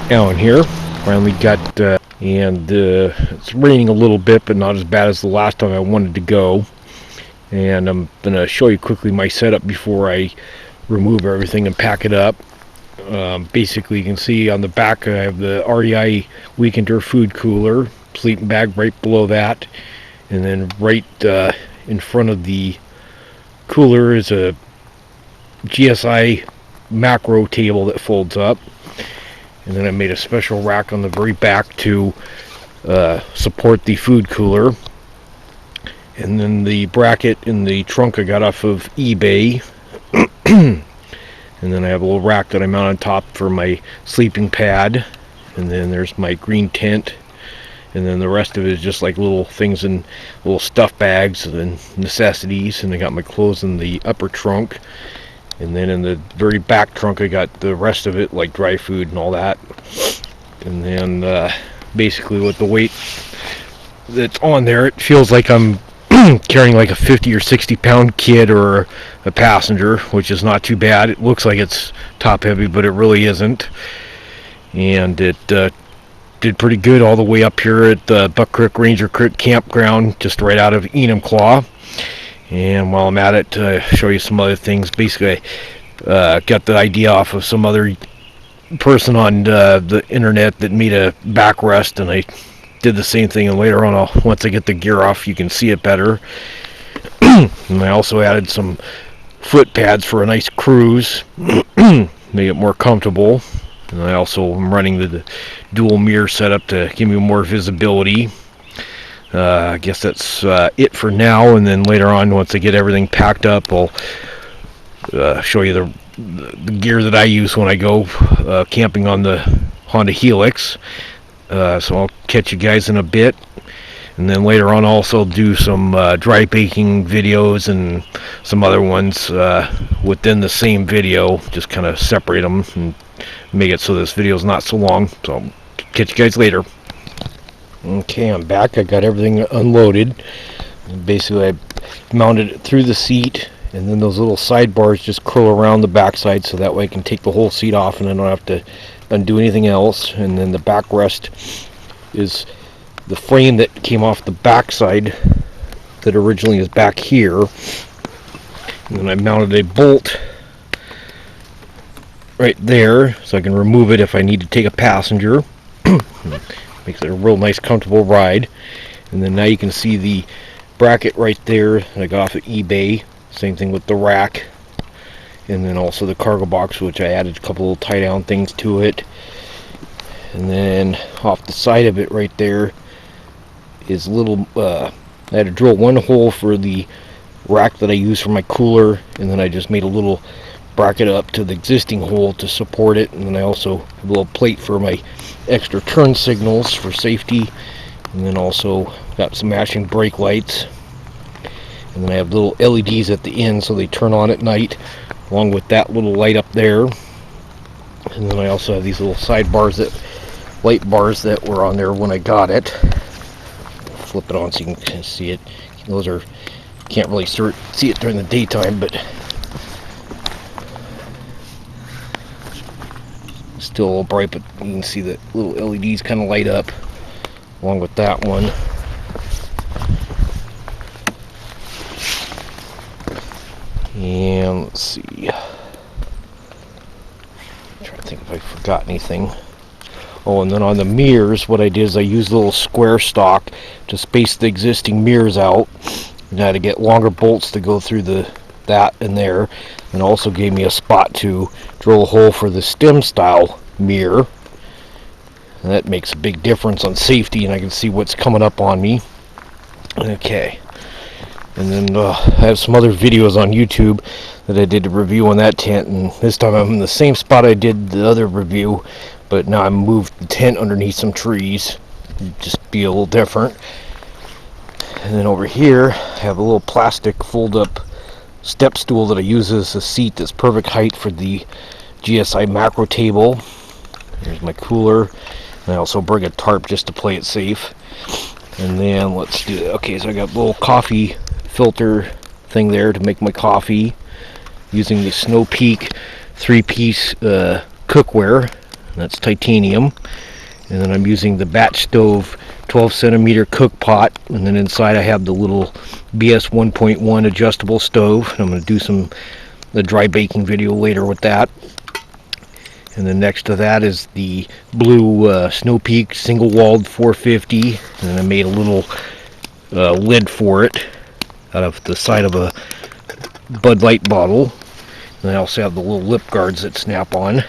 Down here. Finally got, and it's raining a little bit, but not as bad as the last time I wanted to go. And I'm gonna show you quickly my setup before I remove everything and pack it up. Basically, you can see on the back I have the REI Weekender food cooler, sleeping bag right below that, and then right in front of the cooler is a GSI macro table that folds up, and then I made a special rack on the very back to support the food cooler. And then the bracket in the trunk I got off of eBay. And then I have a little rack that I mount on top for my sleeping pad. And then there's my green tent. And then the rest of it is just like little things in little stuff bags and necessities. And I got my clothes in the upper trunk. And then in the very back trunk I got the rest of it, like dry food and all that. And then basically with the weight that's on there, it feels like I'm carrying like a 50 or 60 pound kid or a passenger, which is not too bad. It looks like it's top heavy, but it really isn't. And it did pretty good all the way up here at the Buck Creek Ranger Creek campground, just right out of enumclaw. And while I'm at it, to show you some other things. Basically, I got the idea off of some other person on the internet that made a backrest, and I did the same thing, and later on, once I get the gear off, you can see it better. And I also added some foot pads for a nice cruise, make it more comfortable. And I also am running the dual mirror setup to give me more visibility. I guess that's it for now, and then later on, once I get everything packed up, I'll show you the gear that I use when I go camping on the Honda Helix. So I'll catch you guys in a bit, and then later on also do some dry baking videos and some other ones within the same video, just kind of separate them and make it so this video is not so long. So I'll catch you guys later. Okay, I'm back. I got everything unloaded. Basically, I mounted it through the seat, and then those little sidebars just curl around the backside, so that way I can take the whole seat off and I don't have to undo anything else. And then the backrest is the frame that came off the backside that originally is back here. And then I mounted a bolt right there so I can remove it if I need to take a passenger. Makes it a real nice comfortable ride. And then now you can see the bracket right there that I got off of eBay. Same thing with the rack. And then also the cargo box, which I added a couple little tie down things to it. And then off the side of it right there is little I had to drill one hole for the rack that I use for my cooler, and then I just made a little bracket up to the existing hole to support it. And then I also have a little plate for my extra turn signals for safety, and then also got some matching brake lights. And then I have little LEDs at the end so they turn on at night, along with that little light up there. And then I also have these little sidebars, that light bars that were on there when I got it. Flip it on so you can see it. Those are, can't really see it during the daytime, but still a little bright, but you can see the little LEDs kind of light up along with that one. And let's see, I'm trying to think if I forgot anything. Oh, and then on the mirrors, what I did is I used a little square stock to space the existing mirrors out, and I had to get longer bolts to go through that in there, and also gave me a spot to drill a hole for the stem style mirror. And that makes a big difference on safety, and I can see what's coming up on me. Okay. And then I have some other videos on YouTube that I did a review on that tent, and this time I'm in the same spot I did the other review, but now I moved the tent underneath some trees, just be a little different. And then over here I have a little plastic fold-up step stool that I use as a seat that's perfect height for the GSI macro table. There's my cooler, and I also bring a tarp just to play it safe. And then let's do it. Okay, so I got a little coffee filter thing there to make my coffee using the Snow Peak 3-piece cookware. That's titanium. And then I'm using the batch stove 12 centimeter cook pot, and then inside I have the little BS 1.1 adjustable stove. I'm going to do the dry baking video later with that. And then next to that is the blue Snow Peak single walled 450, and then I made a little lid for it out of the side of a Bud Light bottle. And I also have the little lip guards that snap on.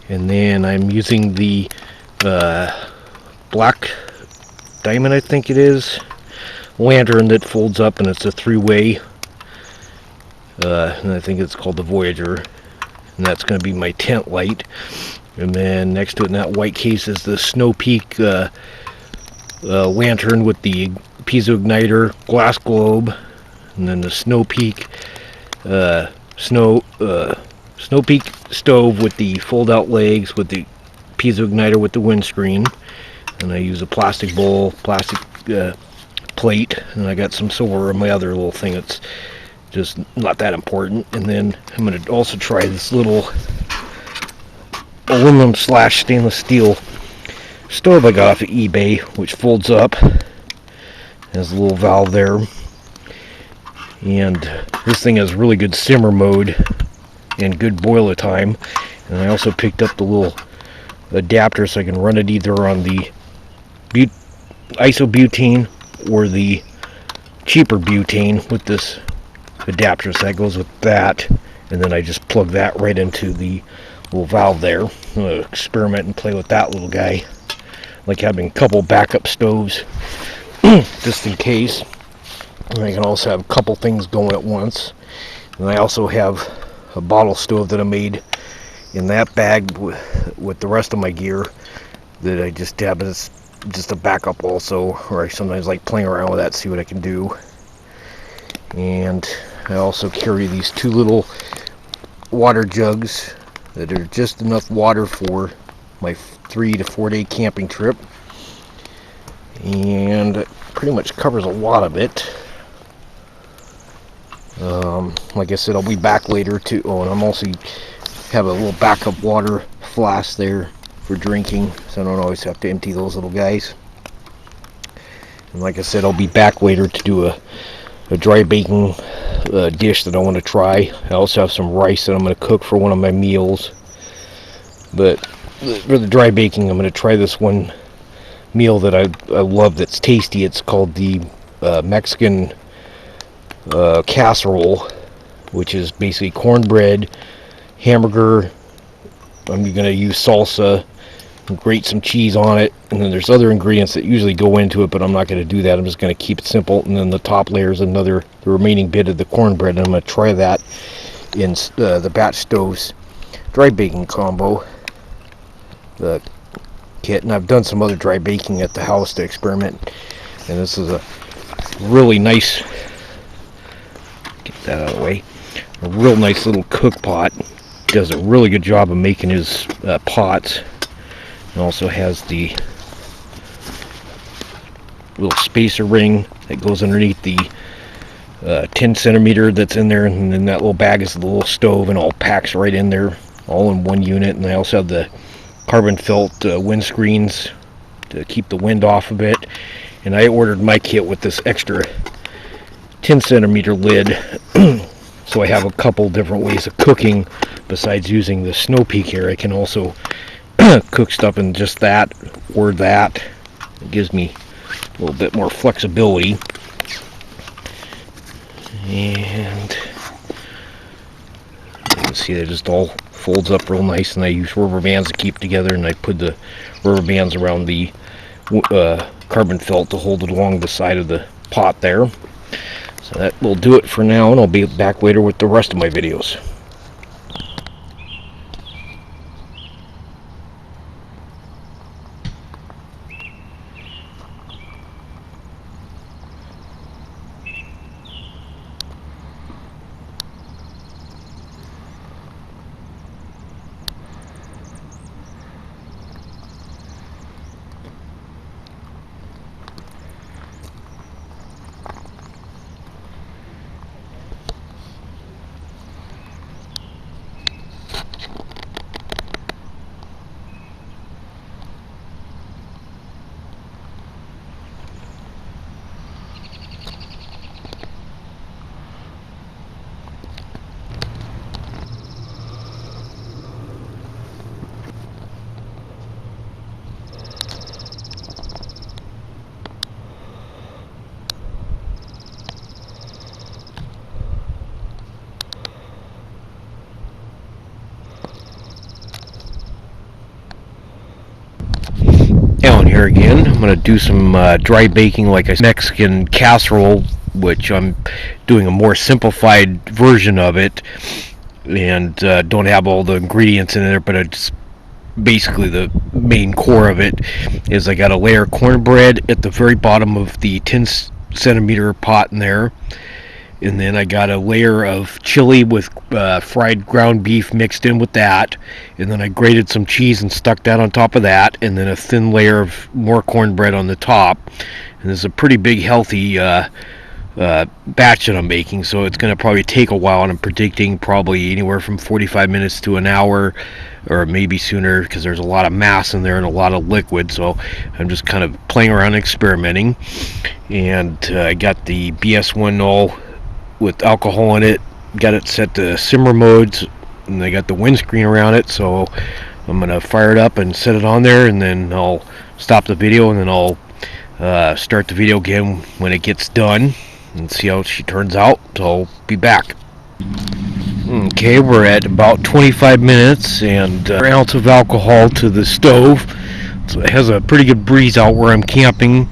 And then I'm using the black diamond, I think it is, lantern that folds up, and it's a three-way, and I think it's called the Voyager, and that's going to be my tent light. And then next to it in that white case is the Snow Peak lantern with the piezo igniter glass globe, and then the Snow Peak Snow Peak stove with the fold-out legs with the piezo igniter with the windscreen. And I use a plastic bowl, plastic plate, and I got some silver in my other little thing. It's just not that important. And then I'm going to also try this little aluminum / stainless steel stove I got off of eBay, which folds up. Has a little valve there. And this thing has really good simmer mode and good boiler time. And I also picked up the little adapter so I can run it either on the isobutane or the cheaper butane with this adapter, so that goes with that. And then I just plug that right into the little valve there. I'm going to experiment and play with that little guy. I like having a couple backup stoves just in case. And I can also have a couple things going at once. And I also have a bottle stove that I made in that bag with the rest of my gear that I just have as just a backup also, or I sometimes like playing around with that, see what I can do. And I also carry these two little water jugs that are just enough water for my 3 to 4 day camping trip, and it pretty much covers a lot of it. Like I said, I'll be back later too. Oh, and I'm also have a little backup water flask there for drinking, so I don't always have to empty those little guys. And like I said, I'll be back later to do a dry baking dish that I want to try. I also have some rice that I'm going to cook for one of my meals. But for the dry baking, I'm going to try this one meal that I love that's tasty. It's called the Mexican casserole, which is basically cornbread, hamburger. I'm going to use salsa, grate some cheese on it, and then there's other ingredients that usually go into it, but I'm not going to do that. I'm just going to keep it simple. And then the top layer is the remaining bit of the cornbread, and I'm going to try that in the batchstovez dry baking combo kit. And I've done some other dry baking at the house to experiment, and this is a really nice, get that out of the way, a real nice little cook pot. Does a really good job of making his pots. It also has the little spacer ring that goes underneath the 10 centimeter that's in there, and then that little bag is the little stove, and all packs right in there, all in one unit. And I also have the carbon felt windscreens to keep the wind off of it. And I ordered my kit with this extra 10 centimeter lid so I have a couple different ways of cooking besides using the Snow Peak here. I can also cook stuff in just that or that. It gives me a little bit more flexibility. And you can see that it just all folds up real nice, and I use rubber bands to keep it together, and I put the rubber bands around the carbon felt to hold it along the side of the pot there. So that will do it for now, and I'll be back later with the rest of my videos. here again. I'm going to do some dry baking, like a Mexican casserole, which I'm doing a more simplified version of it, and don't have all the ingredients in there, but it's basically the main core of it is I got a layer of cornbread at the very bottom of the 10 centimeter pot in there, and then I got a layer of chili with fried ground beef mixed in with that, and then I grated some cheese and stuck that on top of that, and then a thin layer of more cornbread on the top. And this is a pretty big healthy batch that I'm making, so it's going to probably take a while, and I'm predicting probably anywhere from 45 minutes to an hour, or maybe sooner, because there's a lot of mass in there and a lot of liquid. So I'm just kind of playing around and experimenting. And I got the BS10 with alcohol in it, got it set to simmer modes, and I got the windscreen around it, so I'm going to fire it up and set it on there, and then I'll stop the video, and then I'll start the video again when it gets done and see how she turns out. So I'll be back. Okay, we're at about 25 minutes, and 1 ounce of alcohol to the stove. So it has a pretty good breeze out where I'm camping,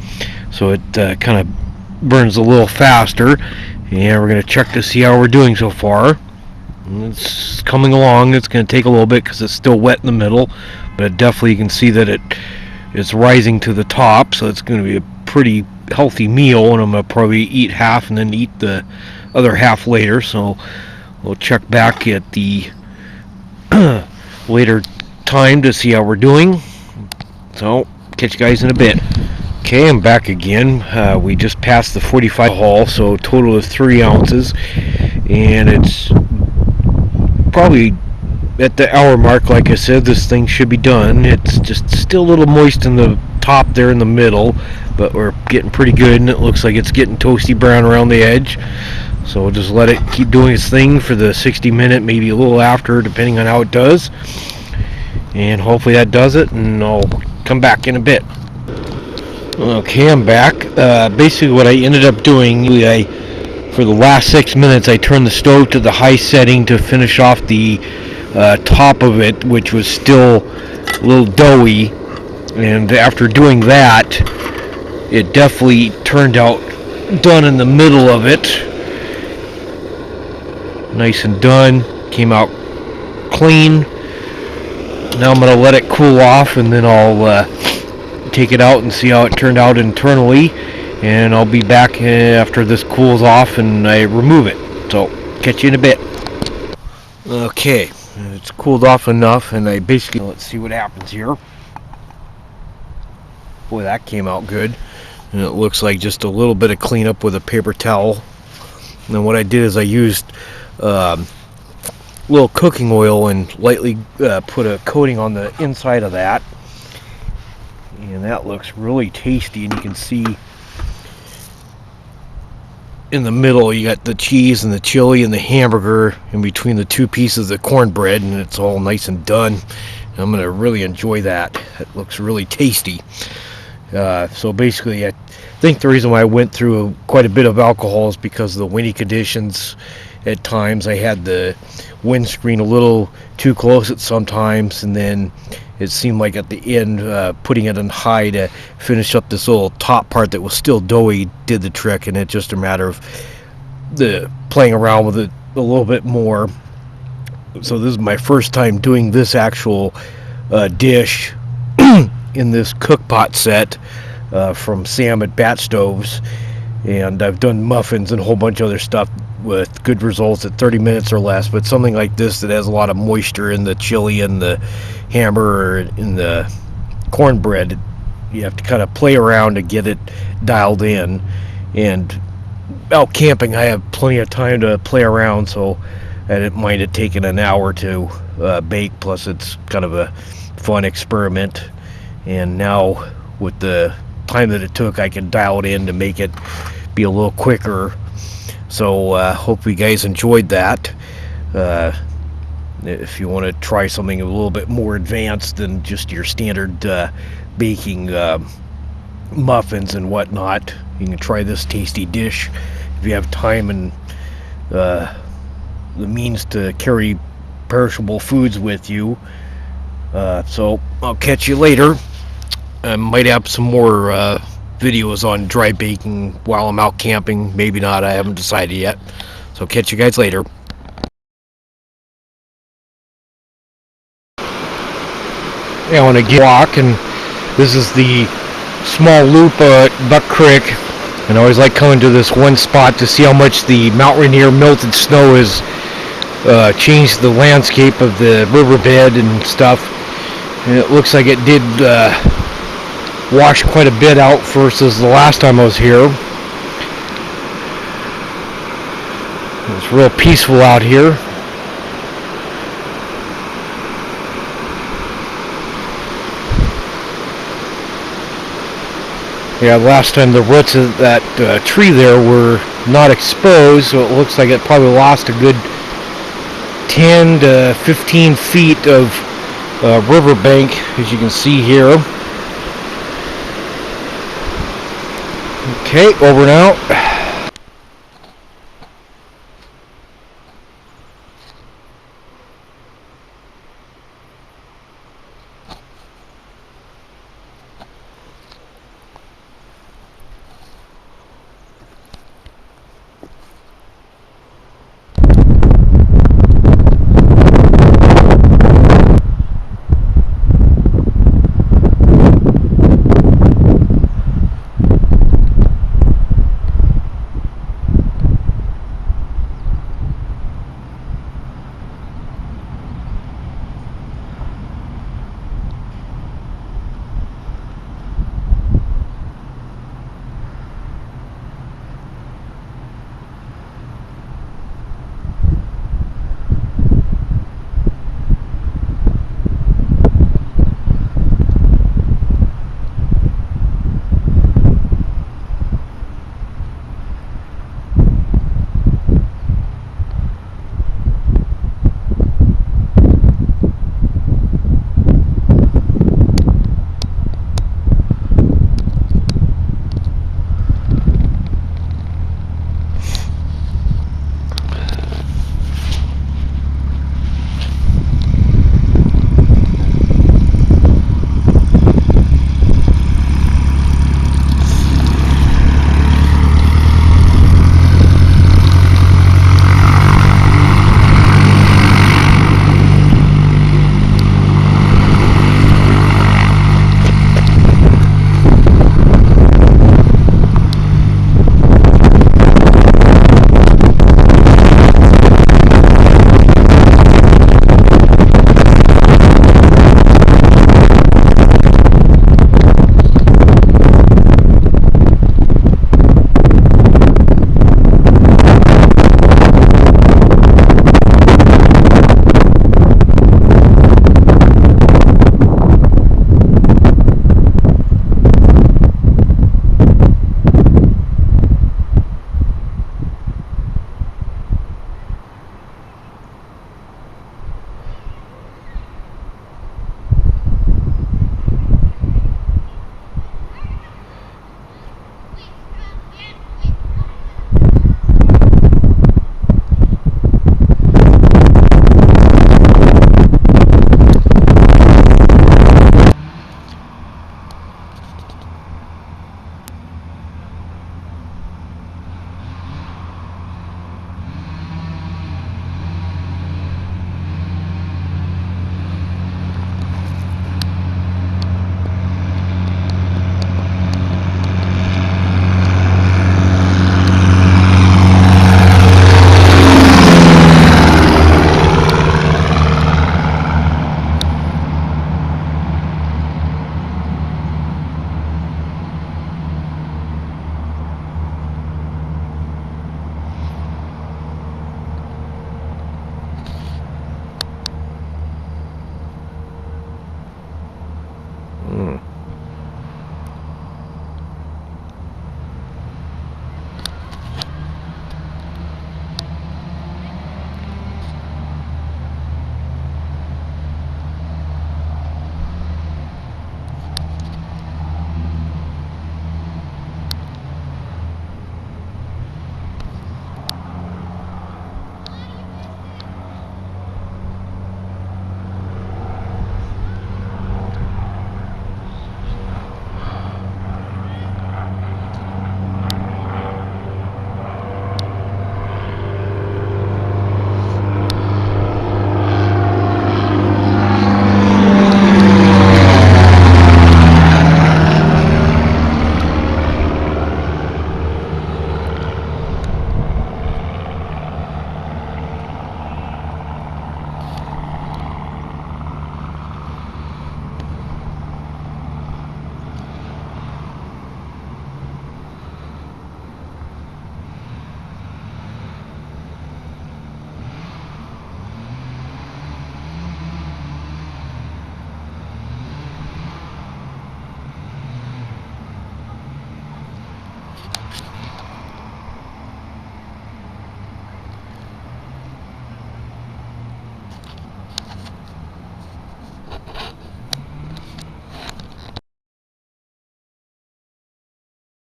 so it kind of burns a little faster. And we're going to check to see how we're doing so far. It's coming along. It's going to take a little bit because it's still wet in the middle, but definitely you can see that it's rising to the top, so it's going to be a pretty healthy meal, and I'm going to probably eat half and then eat the other half later. So we'll check back at the later time to see how we're doing. So catch you guys in a bit. Okay, I'm back again. We just passed the 45 haul, so total of 3 ounces, and it's probably at the hour mark. Like I said, this thing should be done. It's just still a little moist in the top there in the middle, but we're getting pretty good, and it looks like it's getting toasty brown around the edge. So we'll just let it keep doing its thing for the 60-minute, maybe a little after, depending on how it does. And hopefully that does it, and I'll come back in a bit. Okay, I'm back. Basically what I ended up doing, for the last 6 minutes, I turned the stove to the high setting to finish off the top of it, which was still a little doughy. And after doing that, it definitely turned out done in the middle of it. Nice and done. Came out clean. Now I'm going to let it cool off, and then I'll take it out and see how it turned out internally, and I'll be back after this cools off and I remove it. So catch you in a bit. Okay, it's cooled off enough, and I basically, let's see what happens here. Boy, that came out good, and it looks like just a little bit of cleanup with a paper towel. And then what I did is I used a little cooking oil and lightly put a coating on the inside of that. And that looks really tasty, and you can see in the middle you got the cheese and the chili and the hamburger in between the two pieces of cornbread, and it's all nice and done. And I'm going to really enjoy that. It looks really tasty. So basically I think the reason why I went through quite a bit of alcohol is because of the windy conditions. At times I had the windscreen a little too close at sometimes, and then it seemed like at the end putting it on high to finish up this little top part that was still doughy did the trick, and it's just a matter of the playing around with it a little bit more. So this is my first time doing this actual dish in this cook pot set from Sam at Batchstovez, and I've done muffins and a whole bunch of other stuff with good results at 30 minutes or less, but something like this that has a lot of moisture in the chili and the hamburger and in the cornbread, you have to kind of play around to get it dialed in. And out camping I have plenty of time to play around, so I didn't mind it taking an hour to bake, plus it's kind of a fun experiment. And now with the time that it took, I can dial it in to make it be a little quicker. So hope you guys enjoyed that. If you want to try something a little bit more advanced than just your standard baking muffins and whatnot, you can try this tasty dish if you have time and the means to carry perishable foods with you. So I'll catch you later. I might have some more videos on dry baking while I'm out camping. Maybe not. I haven't decided yet. So catch you guys later. Yeah, I want to get walk, and this is the small loop at Buck Creek. And I always like coming to this one spot to see how much the Mount Rainier melted snow has changed the landscape of the riverbed and stuff. And it looks like it did wash quite a bit out versus the last time I was here. It's real peaceful out here. Yeah, last time the roots of that tree there were not exposed, so it looks like it probably lost a good 10 to 15 feet of riverbank, as you can see here. Okay, over and out.